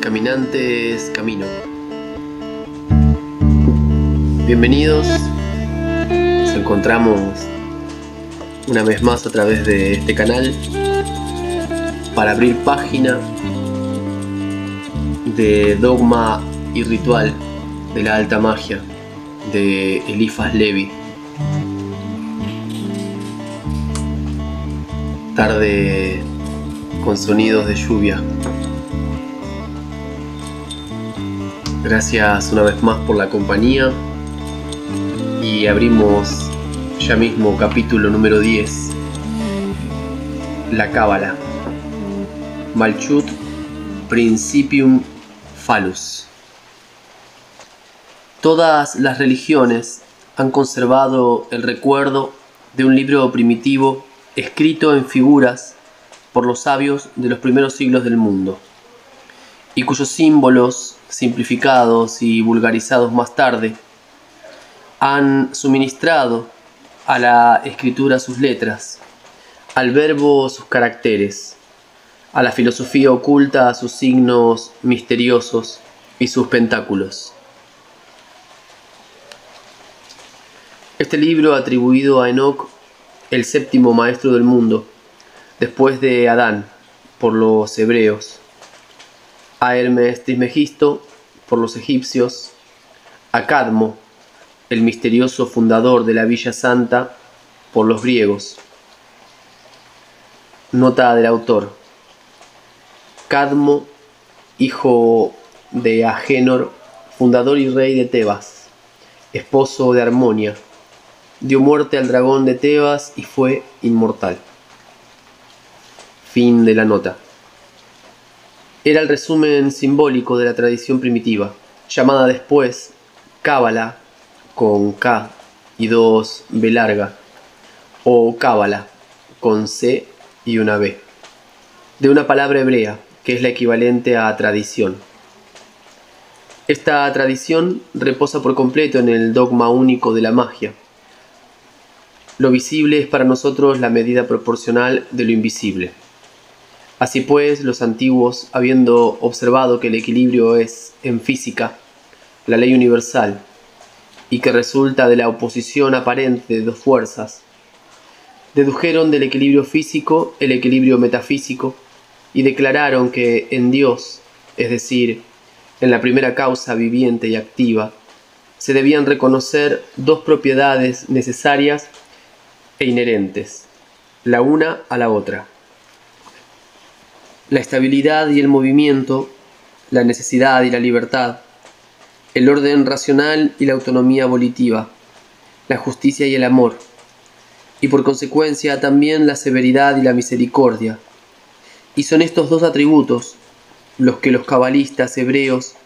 Caminantes Camino. Bienvenidos. Nos encontramos una vez más a través de este canal para abrir página de Dogma y Ritual de la Alta Magia de Eliphas Levi. Tarde con sonidos de lluvia. Gracias una vez más por la compañía y abrimos ya mismo capítulo número 10, la Cábala, Malchut Principium Phallus. Todas las religiones han conservado el recuerdo de un libro primitivo escrito en figuras por los sabios de los primeros siglos del mundo, y cuyos símbolos, simplificados y vulgarizados más tarde, han suministrado a la escritura sus letras, al verbo sus caracteres, a la filosofía oculta sus signos misteriosos y sus pentáculos. Este libro, atribuido a Enoc, el séptimo maestro del mundo, después de Adán, por los hebreos, a Hermes Trismegisto por los egipcios, a Cadmo, el misterioso fundador de la Villa Santa, por los griegos. Nota del autor: Cadmo, hijo de Agénor, fundador y rey de Tebas, esposo de Harmonia, dio muerte al dragón de Tebas y fue inmortal. Fin de la nota. Era el resumen simbólico de la tradición primitiva, llamada después Cábala, con K y dos B larga, o Cábala, con C y una B, de una palabra hebrea que es la equivalente a tradición. Esta tradición reposa por completo en el dogma único de la magia. Lo visible es para nosotros la medida proporcional de lo invisible. Así pues, los antiguos, habiendo observado que el equilibrio es, en física, la ley universal, y que resulta de la oposición aparente de dos fuerzas, dedujeron del equilibrio físico el equilibrio metafísico y declararon que en Dios, es decir, en la primera causa viviente y activa, se debían reconocer dos propiedades necesarias e inherentes, la una a la otra: la estabilidad y el movimiento, la necesidad y la libertad, el orden racional y la autonomía volitiva, la justicia y el amor, y por consecuencia también la severidad y la misericordia. Y son estos dos atributos los que los cabalistas hebreos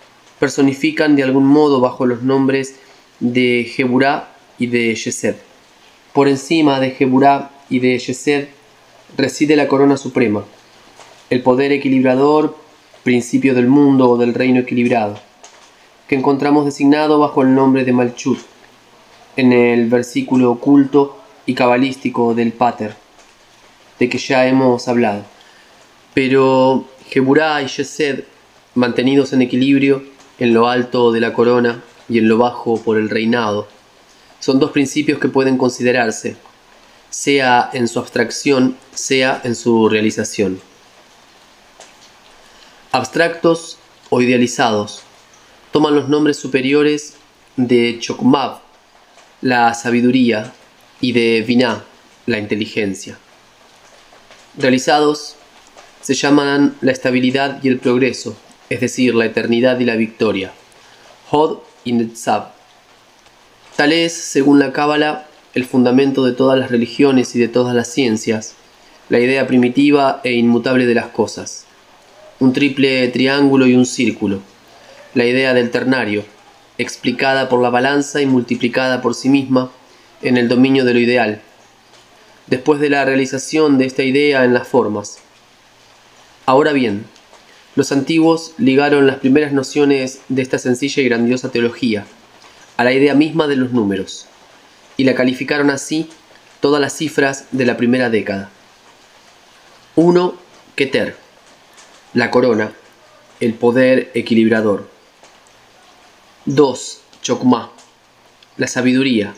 personifican de algún modo bajo los nombres de Geburá y de Yesed. Por encima de Geburá y de Yesed reside la corona suprema, el poder equilibrador, principio del mundo o del reino equilibrado, que encontramos designado bajo el nombre de Malchut, en el versículo oculto y cabalístico del Pater, de que ya hemos hablado. Pero Geburá y Yesed, mantenidos en equilibrio en lo alto de la corona y en lo bajo por el reinado, son dos principios que pueden considerarse, sea en su abstracción, sea en su realización. Abstractos o idealizados toman los nombres superiores de Chokmav, la sabiduría, y de Binah, la inteligencia. Realizados se llaman la estabilidad y el progreso, es decir, la eternidad y la victoria, Hod y Netzav. Tal es, según la Cábala, el fundamento de todas las religiones y de todas las ciencias, la idea primitiva e inmutable de las cosas. Un triple triángulo y un círculo, la idea del ternario, explicada por la balanza y multiplicada por sí misma en el dominio de lo ideal, después de la realización de esta idea en las formas. Ahora bien, los antiguos ligaron las primeras nociones de esta sencilla y grandiosa teología a la idea misma de los números, y la calificaron así Todas las cifras de la primera década. 1. Keter, la corona, el poder equilibrador. 2. Chokmah, la sabiduría,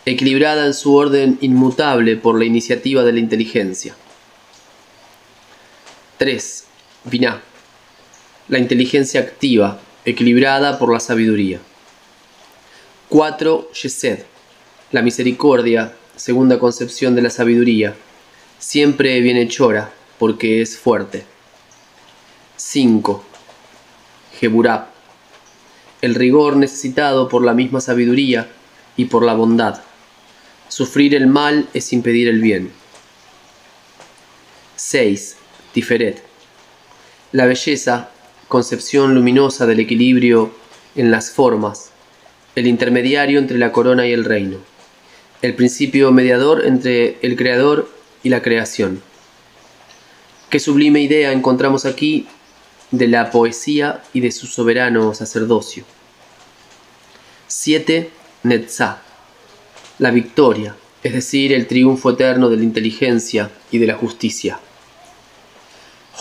equilibrada en su orden inmutable por la iniciativa de la inteligencia. 3. Binah, la inteligencia activa, equilibrada por la sabiduría. 4. Yesed, la misericordia, segunda concepción de la sabiduría, siempre bienhechora, porque es fuerte. 5. Geburah, el rigor necesitado por la misma sabiduría y por la bondad. Sufrir el mal es impedir el bien. 6. Tiferet, la belleza, concepción luminosa del equilibrio en las formas, el intermediario entre la corona y el reino, el principio mediador entre el creador y la creación. Qué sublime idea encontramos aquí de la poesía y de su soberano sacerdocio. 7. Netzah, la victoria, es decir, el triunfo eterno de la inteligencia y de la justicia.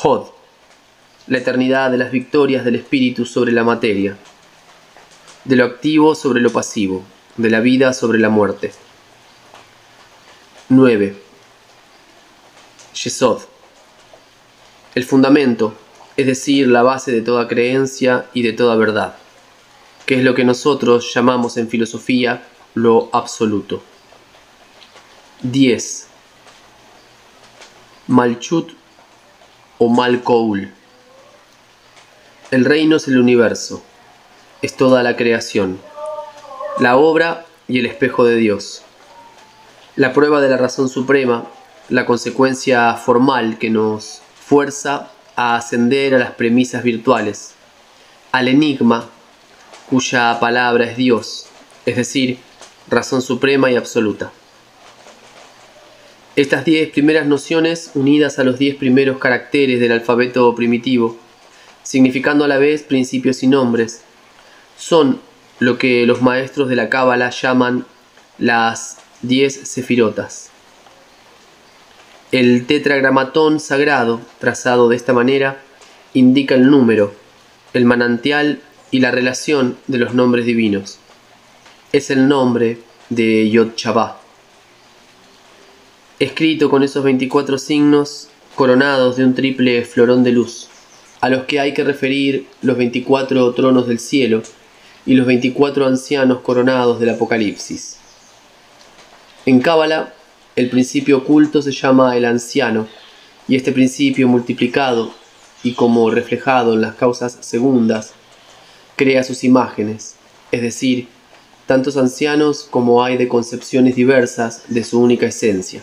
Hod, la eternidad de las victorias del espíritu sobre la materia, de lo activo sobre lo pasivo, de la vida sobre la muerte. 9. Yesod, el fundamento, es decir, la base de toda creencia y de toda verdad, que es lo que nosotros llamamos en filosofía lo absoluto. 10. Malchut o Malkoul, el reino es el universo, es toda la creación, la obra y el espejo de Dios, la prueba de la razón suprema, la consecuencia formal que nos fuerza a ascender a las premisas virtuales, al enigma cuya palabra es Dios, es decir, razón suprema y absoluta. Estas 10 primeras nociones, unidas a los 10 primeros caracteres del alfabeto primitivo, significando a la vez principios y nombres, son lo que los maestros de la Cábala llaman las 10 sefirotas. El tetragramatón sagrado, trazado de esta manera, indica el número, el manantial y la relación de los nombres divinos. Es el nombre de Yod-Shabá, escrito con esos 24 signos coronados de un triple florón de luz, a los que hay que referir los 24 tronos del cielo y los 24 ancianos coronados del Apocalipsis. En Cábala, el principio oculto se llama el anciano, y este principio multiplicado, y como reflejado en las causas segundas, crea sus imágenes, es decir, tantos ancianos como hay de concepciones diversas de su única esencia.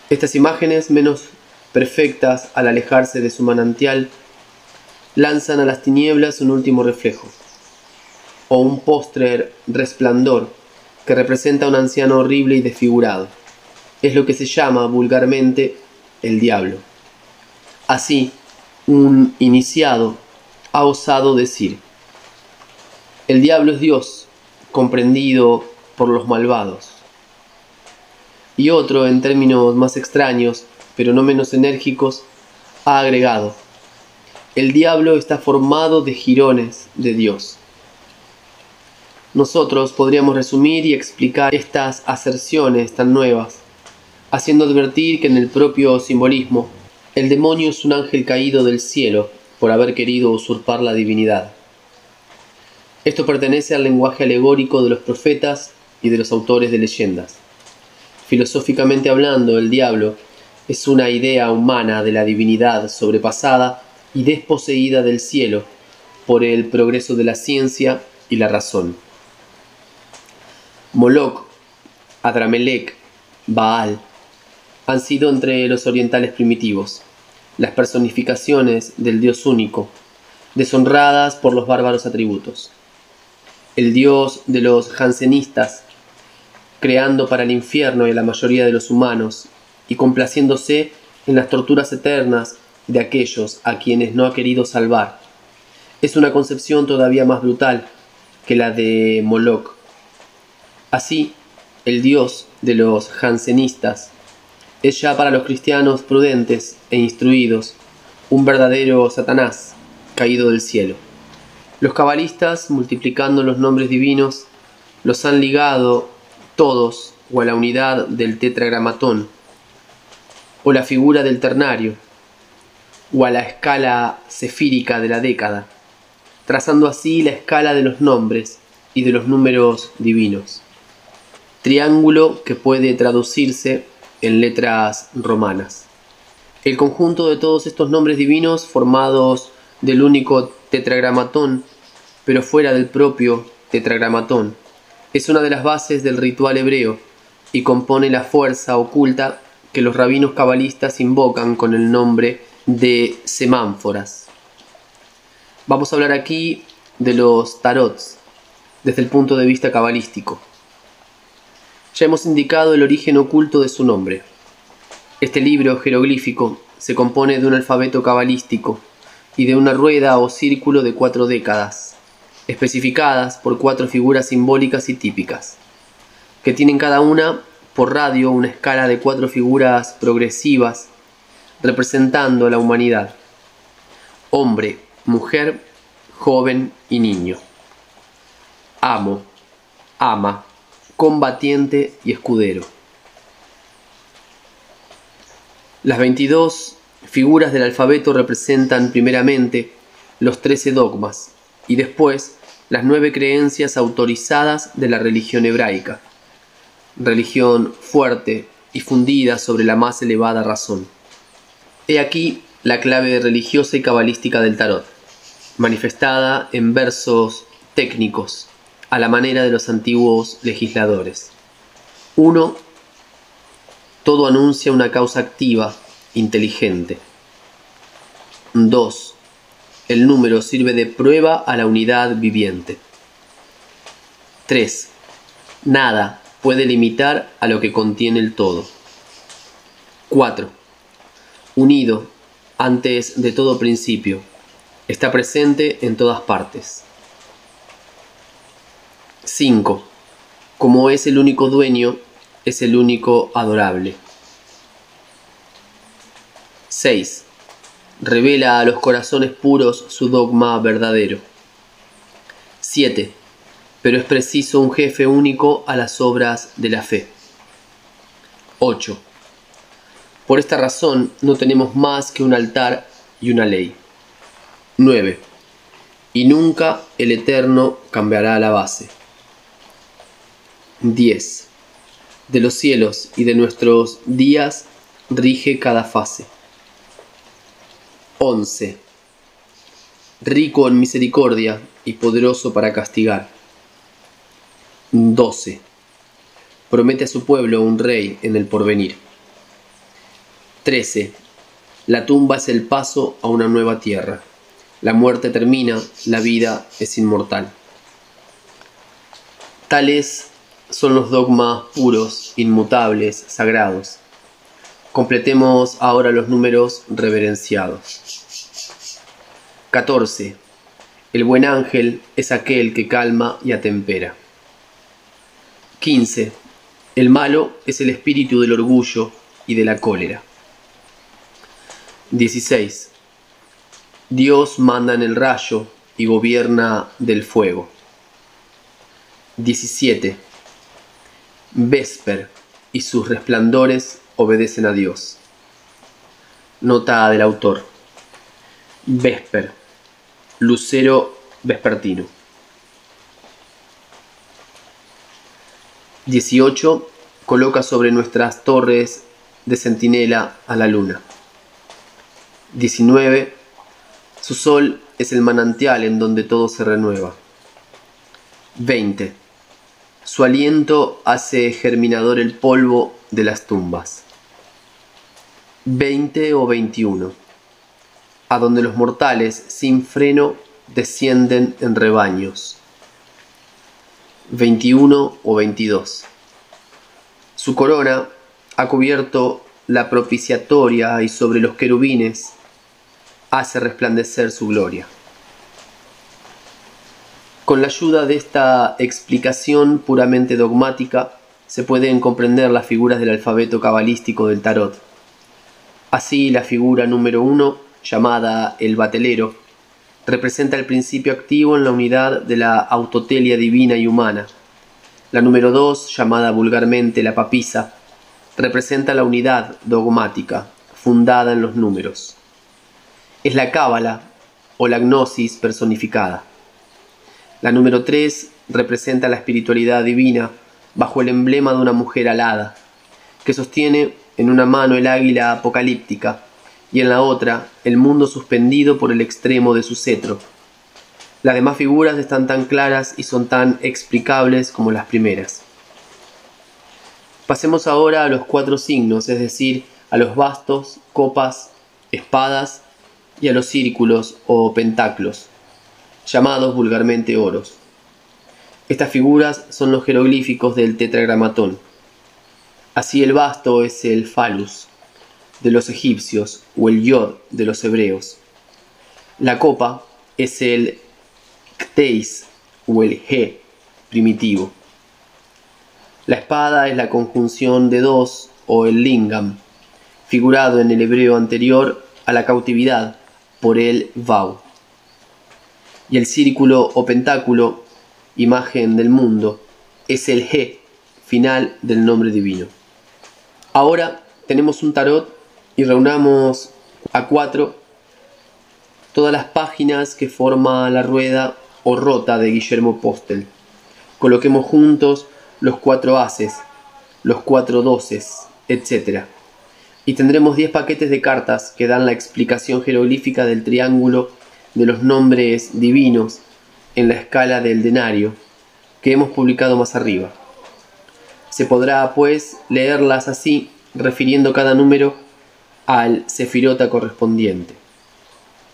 Estas imágenes, menos perfectas al alejarse de su manantial, lanzan a las tinieblas un último reflejo, o un postrer resplandor que representa a un anciano horrible y desfigurado. Es lo que se llama vulgarmente el diablo. Así, un iniciado ha osado decir: el diablo es Dios, comprendido por los malvados. Y otro, en términos más extraños, pero no menos enérgicos, ha agregado: el diablo está formado de jirones de Dios. Nosotros podríamos resumir y explicar estas aserciones tan nuevas, haciendo advertir que en el propio simbolismo, el demonio es un ángel caído del cielo por haber querido usurpar la divinidad. Esto pertenece al lenguaje alegórico de los profetas y de los autores de leyendas. Filosóficamente hablando, el diablo es una idea humana de la divinidad sobrepasada y desposeída del cielo por el progreso de la ciencia y la razón. Moloch, Adramelech, Baal han sido entre los orientales primitivos las personificaciones del Dios único, deshonradas por los bárbaros atributos. El Dios de los jansenistas, creando para el infierno y a la mayoría de los humanos, y complaciéndose en las torturas eternas de aquellos a quienes no ha querido salvar, es una concepción todavía más brutal que la de Moloch. Así, el Dios de los jansenistas, es ya para los cristianos prudentes e instruidos un verdadero Satanás caído del cielo. Los cabalistas, multiplicando los nombres divinos, los han ligado todos o a la unidad del tetragramatón, o la figura del ternario, o a la escala cefírica de la década, trazando así la escala de los nombres y de los números divinos. Triángulo que puede traducirse en letras romanas. El conjunto de todos estos nombres divinos, formados del único tetragramatón, pero fuera del propio tetragramatón, es una de las bases del ritual hebreo y compone la fuerza oculta que los rabinos cabalistas invocan con el nombre de semánforas. Vamos a hablar aquí de los tarots desde el punto de vista cabalístico. Ya hemos indicado el origen oculto de su nombre. Este libro jeroglífico se compone de un alfabeto cabalístico y de una rueda o círculo de 4 décadas, especificadas por 4 figuras simbólicas y típicas, que tienen cada una por radio una escala de 4 figuras progresivas representando a la humanidad: hombre, mujer, joven y niño, amo, ama, combatiente y escudero. Las 22 figuras del alfabeto representan primeramente los 13 dogmas y después las 9 creencias autorizadas de la religión hebraica, religión fuerte y fundida sobre la más elevada razón. He aquí la clave religiosa y cabalística del tarot, manifestada en versos técnicos a la manera de los antiguos legisladores. 1. Todo anuncia una causa activa, inteligente. 2. El número sirve de prueba a la unidad viviente. 3. Nada puede limitar a lo que contiene el todo. 4. Unido antes de todo principio, está presente en todas partes. 5. Como es el único dueño, es el único adorable. 6. Revela a los corazones puros su dogma verdadero. 7. Pero es preciso un jefe único a las obras de la fe. 8. Por esta razón no tenemos más que un altar y una ley. 9. Y nunca el Eterno cambiará la base. 10. De los cielos y de nuestros días rige cada fase. 11. Rico en misericordia y poderoso para castigar. 12. Promete a su pueblo un rey en el porvenir. 13. La tumba es el paso a una nueva tierra. La muerte termina, la vida es inmortal. Tales son los dogmas puros, inmutables, sagrados. Completemos ahora los números reverenciados. 14. El buen ángel es aquel que calma y atempera. 15. El malo es el espíritu del orgullo y de la cólera. 16. Dios manda en el rayo y gobierna del fuego. 17. Vesper y sus resplandores obedecen a Dios. Nota del autor. Vesper, lucero vespertino. 18. Coloca sobre nuestras torres de centinela a la luna. 19. Su sol es el manantial en donde todo se renueva. 20. Su aliento hace germinador el polvo de las tumbas. 20 o 21. A donde los mortales sin freno descienden en rebaños. 21 o 22. Su corona ha cubierto la propiciatoria y sobre los querubines hace resplandecer su gloria. Con la ayuda de esta explicación puramente dogmática, se pueden comprender las figuras del alfabeto cabalístico del tarot. Así, la figura número 1, llamada el batelero, representa el principio activo en la unidad de la autotelia divina y humana. La número 2, llamada vulgarmente la papisa, representa la unidad dogmática, fundada en los números. Es la cábala o la gnosis personificada. La número 3 representa la espiritualidad divina bajo el emblema de una mujer alada, que sostiene en una mano el águila apocalíptica y en la otra el mundo suspendido por el extremo de su cetro. Las demás figuras están tan claras y son tan explicables como las primeras. Pasemos ahora a los 4 signos, es decir, a los bastos, copas, espadas y a los círculos o pentáculos, llamados vulgarmente oros. Estas figuras son los jeroglíficos del tetragramatón. Así el basto es el phallus de los egipcios o el yod de los hebreos. La copa es el cteis o el he primitivo. La espada es la conjunción de 2 o el lingam, figurado en el hebreo anterior a la cautividad por el vav. Y el círculo o pentáculo, imagen del mundo, es el he final del nombre divino. Ahora tenemos un tarot y reunamos a 4 todas las páginas que forma la rueda o rota de Guillermo Postel. Coloquemos juntos los 4 ases, los 4 doces, etc. Y tendremos 10 paquetes de cartas que dan la explicación jeroglífica del triángulo de los nombres divinos en la escala del denario que hemos publicado más arriba. Se podrá, pues, leerlas así, refiriendo cada número al sefirota correspondiente.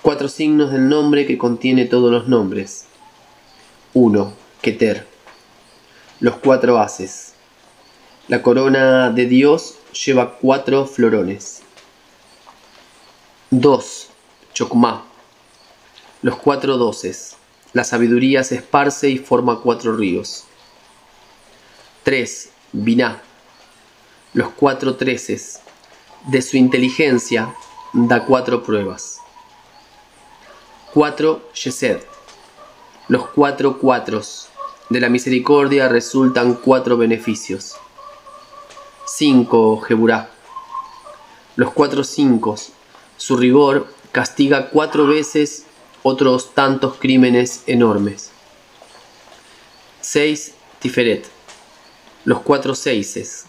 4 signos del nombre que contiene todos los nombres. 1. Keter. Los 4 ases. La corona de Dios lleva 4 florones. 2. Chokmah. Los 4 doces. La sabiduría se esparce y forma 4 ríos. 3. Binah. Los 4 treces. De su inteligencia da 4 pruebas. 4. Yesed. Los 4 cuatros. De la misericordia resultan 4 beneficios. 5. Geburah. Los 4 cincos. Su rigor castiga 4 veces otros tantos crímenes enormes. 6. Tiferet. Los 4 seises.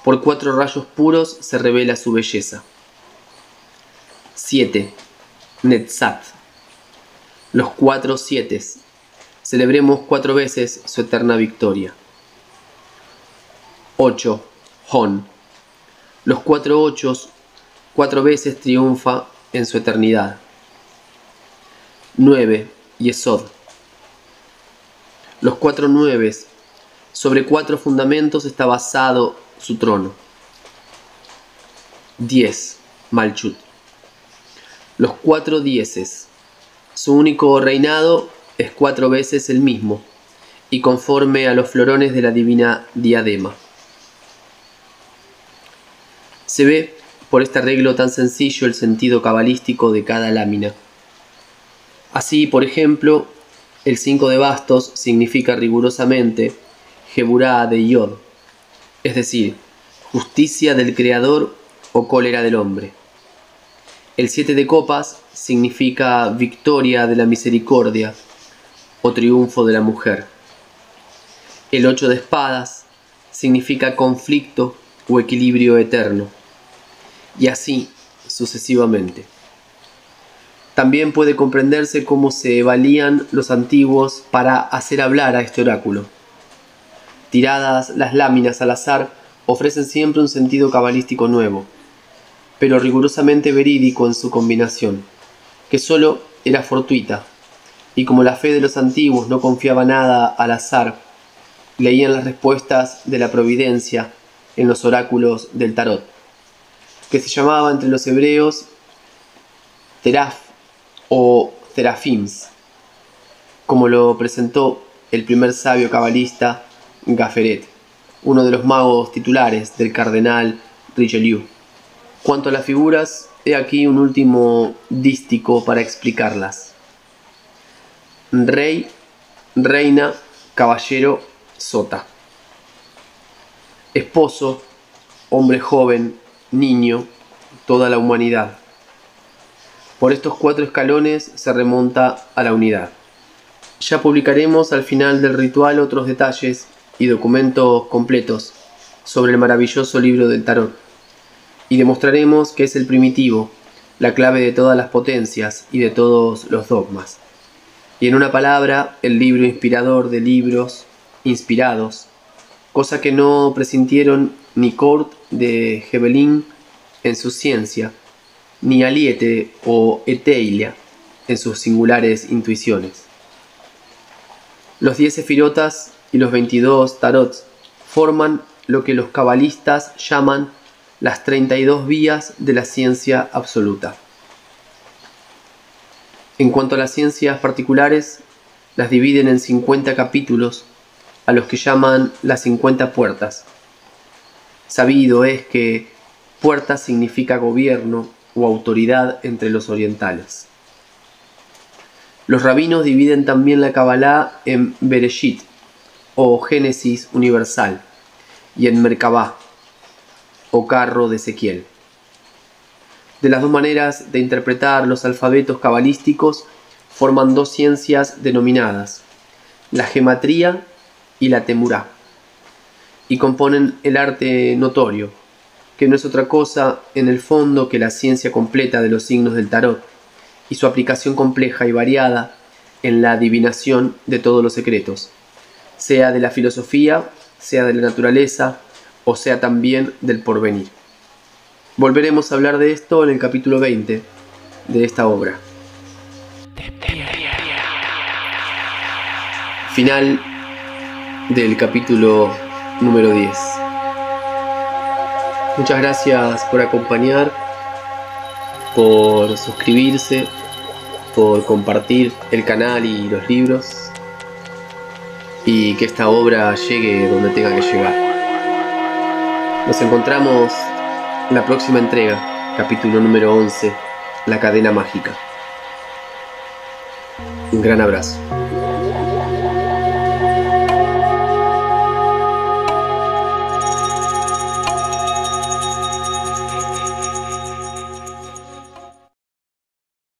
Por 4 rayos puros se revela su belleza. 7. Netzat. Los 4 sietes. Celebremos 4 veces su eterna victoria. 8. Hon. Los 4 ochos 4 veces triunfa en su eternidad. 9. Yesod. Los 4 nueves. Sobre 4 fundamentos está basado su trono. 10. Malchut. Los 4 dieces. Su único reinado es 4 veces el mismo, y conforme a los florones de la divina diadema. Se ve por este arreglo tan sencillo el sentido cabalístico de cada lámina. Así, por ejemplo, el 5 de bastos significa rigurosamente Geburah de Yod, es decir, justicia del Creador o cólera del hombre. El 7 de copas significa victoria de la misericordia o triunfo de la mujer. El 8 de espadas significa conflicto o equilibrio eterno, y así sucesivamente. También puede comprenderse cómo se valían los antiguos para hacer hablar a este oráculo. Tiradas las láminas al azar, ofrecen siempre un sentido cabalístico nuevo, pero rigurosamente verídico en su combinación, que sólo era fortuita, y como la fe de los antiguos no confiaba nada al azar, leían las respuestas de la providencia en los oráculos del tarot, que se llamaba entre los hebreos Teraf o Terafims, como lo presentó el primer sabio cabalista Gaferet. uno de los magos titulares del cardenal Richelieu. Cuanto a las figuras, he aquí un último dístico para explicarlas. Rey, reina, caballero, sota. Esposo, hombre joven, niño, toda la humanidad. Por estos 4 escalones se remonta a la unidad. Ya publicaremos al final del ritual otros detalles y documentos completos sobre el maravilloso libro del tarot, y demostraremos que es el primitivo, la clave de todas las potencias y de todos los dogmas, y en una palabra, el libro inspirador de libros inspirados, cosa que no presintieron ni Kurt de Gebelin en su ciencia, ni Aliete o Eteilia en sus singulares intuiciones. Los 10 sefirotas y los 22 tarots forman lo que los cabalistas llaman las 32 vías de la ciencia absoluta. En cuanto a las ciencias particulares, las dividen en 50 capítulos, a los que llaman las 50 puertas. Sabido es que puerta significa gobierno o autoridad entre los orientales. Los rabinos dividen también la Kabbalah en Bereshit, o Génesis universal, y en Merkabah, o carro de Ezequiel. De las dos maneras de interpretar los alfabetos cabalísticos forman 2 ciencias denominadas, la gematría y la temurá, y componen el arte notorio, que no es otra cosa en el fondo que la ciencia completa de los signos del tarot, y su aplicación compleja y variada en la adivinación de todos los secretos, sea de la filosofía, sea de la naturaleza, o sea también del porvenir. Volveremos a hablar de esto en el capítulo 20 de esta obra. Final del capítulo número 10. Muchas gracias por acompañar, por suscribirse, por compartir el canal y los libros, y que esta obra llegue donde tenga que llegar. Nos encontramos en la próxima entrega, capítulo número 11, La cadena mágica. Un gran abrazo.